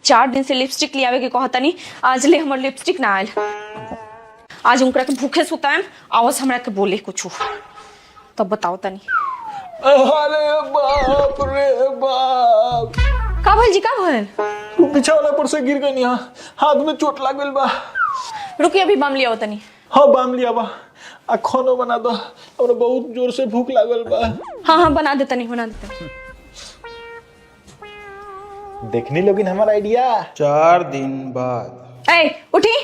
4 दिन से लिपस्टिक लियावे के कहता नहीं, आज ले हमर लिपस्टिक ना आयल। आज उनकरा के भूखे सुताएम, आवाज हमरा के बोले कुछ तब बताओ तनी। अरे बाप रे बाप, का भइल जी, का भइल? पीछे वाला पर से गिर गई यहाँ, हाथ में चोट लग गई बा। रुकी अभी बम लिया तनी। हाँ बाम लिया बा, आ खाना बना दो, हमरा बहुत जोर से भूख लागल बा। हाँ बना देता नहीं, बना देता। देखने लोगिन हमारा आइडिया। 4 दिन बाद। ए उठी,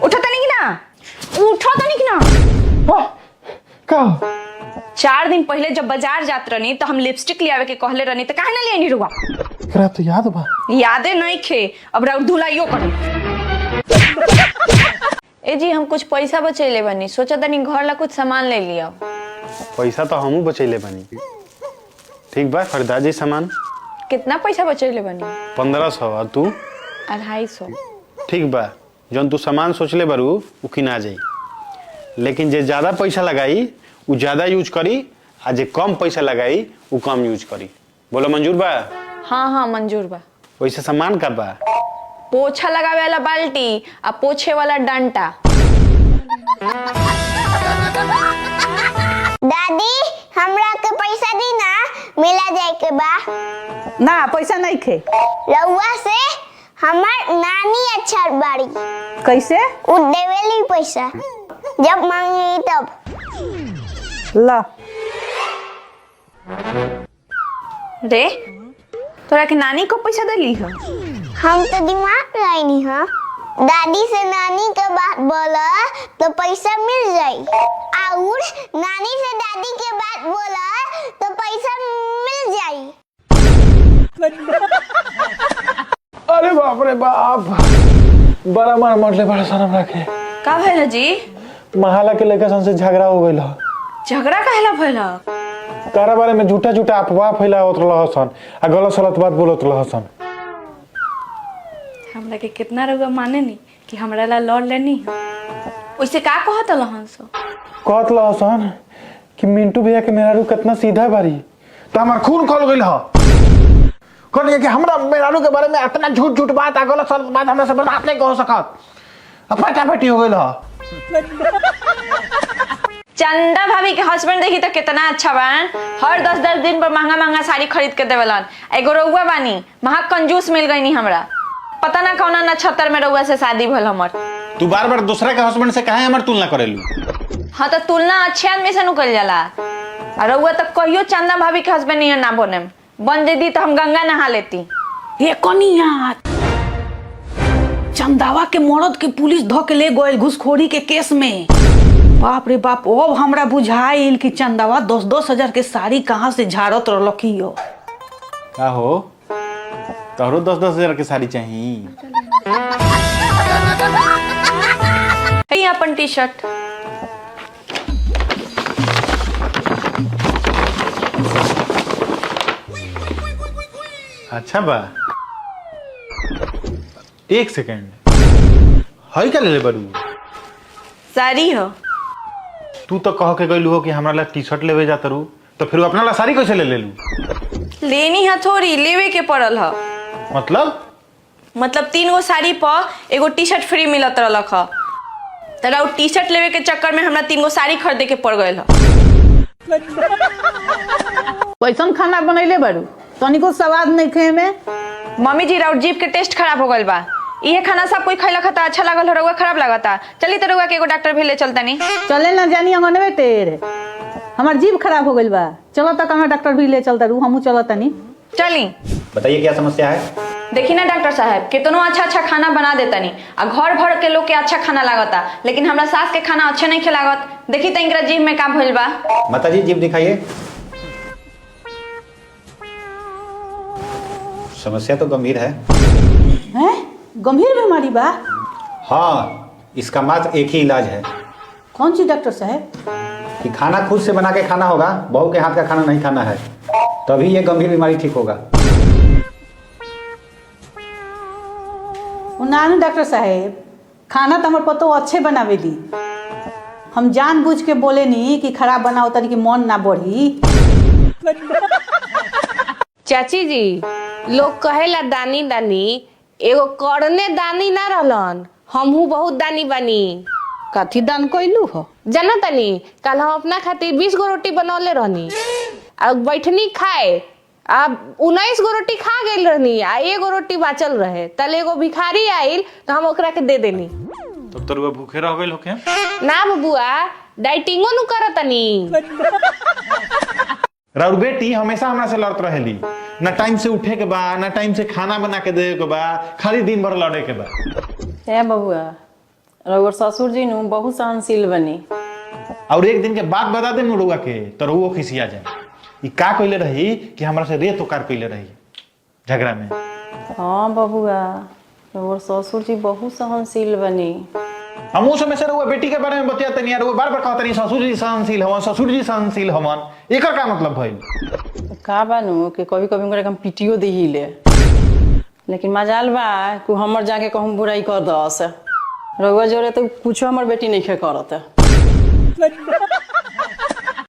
उठा तनी कि ना, उठा तनी कि ना। का 4 दिन पहले जब बाजार जात रहनी तो हम लिपस्टिक लियावे के कहले रहनी तो काहे ना ले आनी रुआ? करा तो याद बा। यादे नहीं खे, अब राउर धुलाइयो करी। ए जी हम कुछ पैसा बचैले बनी, सोचा तनी घर ला कुछ सामान ले लिया। पैसा तो हमू बचैले बनी। ठीक बा, खरीदारी सामान। कितना पैसा बचैले बनी? 1500। और तू? 250। ठीक बा, जौन तू सामान सोचले बारू उ किना जाई, लेकिन जे ज्यादा पैसा लगाई उ ज्यादा यूज करी, आ जे कम पैसा लगाई उ कम यूज करी। बोलो मंजूर बा? हाँ मंजूर बा। वैसे सामान का बा? पोछा लगावे वाला बाल्टी आ पोछे वाला डंटा। दादी हमरा के पैसा दी ना, मिला जाए के बा। ना पैसा नहीं खे। रउआ से हमार नानी अच्छा बाड़ी। कैसे? उ देवेली पैसा जब मांगी तब। ला रे तोरा के नानी को पैसा देली है? हम तो दिमाग लगाई हाँ, दादी से नानी के बात बोला तो पैसा मिल जाई, और नानी से दादी के बात बोला तो पैसा मिल जाई। अरे बाप रे बाप, बड़ा मार मरले, बड़ा सनम रखे। का भइल जी? महाला के लड़का सन से झगड़ा हो गइल। झगड़ा काहेला भइल? तारा बारे में झूठा झूठा अफवाह फैलावत रहसन आ गलत सलत बात बोलत रहसन। हमरा के कितना रउआ माने नी कि हमरा ला लड़ लेनी। ओइसे का कहत लहन सो? कहत रहसन कि मिंटू भैया के मेहरारू कितना सीधा बारी, तो हमार खून खोल गइल ह। कहलिए कि हमरा मेहरारू के बारे में इतना झूठ झूठ बात आ गलत सलत बात हमरा से बात नहीं कह सकत। अब फटाफटी हो गइल ह। चंदा भाभी के हस्बैंड देखी तो कितना अच्छा बान, हर 10-10 दिन पर महंगा महंगा साड़ी खरीद के देवलन। एगो रउआ बानी, महा कंजूस मिल गई नी हमरा। पता ना कौना नक्षत्र में रउआ से शादी भइल हमर। तू बार बार दूसरा के हस्बैंड से काहे हमर तुलना करेलू? हाँ तो तुलना अच्छे आदमी से निकल जाला। और रउआ तो कहियो चंदा भाभी के हस्बैंड नहीं ना बने, बन जदी तो हम गंगा नहा लेती। ये कनिया चंदावा के मरद के पुलिस धो के ले गए घुसखोरी के केस में। बाप रे बाप, अब हमरा बुझाइल कि चंदावा 10-10 हजार के साड़ी कहाँ से झाड़त रखियो। का हो, तोहरो 10-10 हजार के साड़ी चाहिए? है अपन टी शर्ट। अच्छा बा, एक सेकेंड, हई का ले बरू? साड़ी हो। तू तो कह के गइलू हो कि हमरा ला टी शर्ट लेवे जात रू, तो फिर अपना ला साड़ी कैसे ले लेलू? लेनी है थोड़ी, लेवे के पड़ल है। मतलब 3 गो साड़ी पर एगो टी शर्ट फ्री मिलत रहलक ह। तरा टी शर्ट लेवे के चक्कर में हमरा 3 गो साड़ी खरीदे के पड़ गइल ह। कैसन खाना बनैले बारू? तनिको स्वाद नहीं खे में। मम्मी जी राउर जीभ के टेस्ट खराब हो गइल बा। इहे खाना सब कोई खैलक त अच्छा लागल हो, रउआ खराब लागता। चली त रउआ के एगो डॉक्टर भी ले चलता नहीं। चले ना जानी अंगनवे तेरे, हमार जीभ खराब हो गइल बा। चलो तो कहाँ डॉक्टर भी ले चलता रू, हमू चलता नहीं। चली। बताइए क्या समस्या है? देखी ना डॉक्टर साहब, कितनो अच्छा अच्छा खाना बना देता नहीं, आ घर भर के लोग के अच्छा खाना लागता, लेकिन हमरा सास के खाना अच्छे नहीं खिलागत। देखी त इनकरा जीभ में का भइल बा। माता जी जीभ दिखाइए। समस्या तो गंभीर है। हैं? गंभीर बीमारी बा? हाँ, इसका मात्र एक ही इलाज है। कौन सी डॉक्टर साहब? कि खाना खुद से बना के खाना होगा, बहू के हाथ का खाना नहीं खाना है, तभी ये गंभीर बीमारी ठीक होगा। नानू डॉक्टर साहब, खाना तो हमारे पतो अच्छे बनावेली, हम जानबूझ के बोले नहीं कि खराब बनाओ तरी कि मन ना बढ़ी। चाची जी, लोग कहेला दानी दानी, एगो करने दानी ना रहलन, हमहू बहुत दानी बनी। कथी दान कैलू हो? जाना तनी कल हम अपना खातिर 20 गो रोटी बनौले रहनी आ बैठनी खाए, आ 19 गो रोटी खा गई रहनी आ एगो रोटी बाचल रहे। तल एगो भिखारी आइल तो हम ओकरा के दे देनी। तब तो रुआ भूखे रह गइल होके। ना बबुआ, डाइटिंगो नु करतनी। राउर बेटी हमेशा हमरा से लड़त रहेली, ना टाइम से उठे के बा, ना टाइम से खाना बना के दे के बा, खाली दिन भर लड़े के बा। ए बबुआ, रउर ससुर जी नु बहुत सहनशील बनी। और एक दिन के बात बता दे रुआ के तो रुआ खिसिया जाए। ई का कइले रही कि हमरा से रेत ओकार कइले रही झगड़ा में। हाँ बबुआ, रउर ससुर जी बहुत सहनशील बनी। हम उस समय से रुआ बेटी के बारे में बतिया तनी, रुआ बार बार कहतनी ससुर जी सहनशील हवन, ससुर जी सहनशील हवन। एकर का मतलब भइल? का बानू कि कभी कभी उनका हम पिटियो दही ले, लेकिन मजाल बा कि हमर जाके कहूँ बुराई कर दस। रउआ जोरे तो कुछ हमर बेटी नहीं खे करत।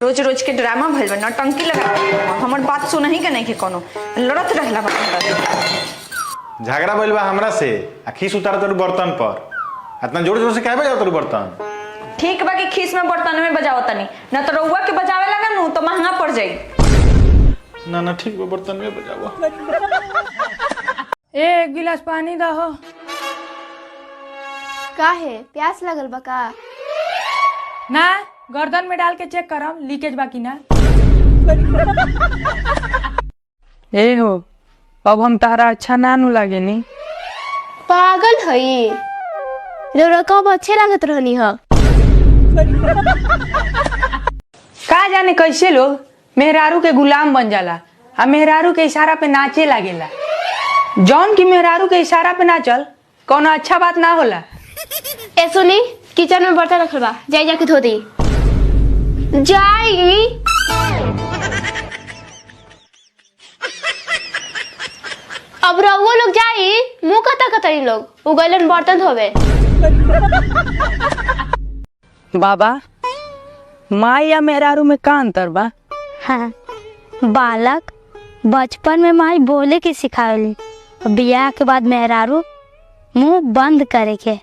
रोज रोज के ड्रामा भइल बा, नौटंकी लगा हमर बात सुनही के नहीं के कोनो लड़त रहला बा। झगड़ा भइल बा हमरा से, आ खीस उतार तोर बर्तन पर। इतना जोर जोर से काहे बजाओ तोर बर्तन? ठीक बा कि खीस में बर्तन में बजाओ तनी, ना तो रउआ के बजावे लगा नु तो महंगा पड़ जाई। ना ना ठीक बा, बर्तन में बजाओ। एक गिलास पानी दहो। का है, प्यास लगल बा का? ना, गर्दन में डाल के चेक करम लीकेज बाकी ना। ए हो, अब हम तारा अच्छा ना नु लागे नी। पागल हई, रौरा कब अच्छे लागत रहनी ह। का जाने कैसे लोग मेहरारू के गुलाम बन जाला, आ मेहरारू के इशारा पे नाचे लागेला। जौन की मेहरारू के इशारा पे नाचल कोनो अच्छा बात ना होला। ए सुनी, किचन में बर्तन रखल बा, जाई जाके धो दी। जाई। अब रउआ लोग जाई, मुंह कता कतरी लोग उगलन बर्तन धोवे। बाबा, माँ या मेहरारू में का अंतर बा? हाँ, बालक बचपन में माई बोले के सिखावली, बियाह के बाद मेहरारू मुंह बंद करे के।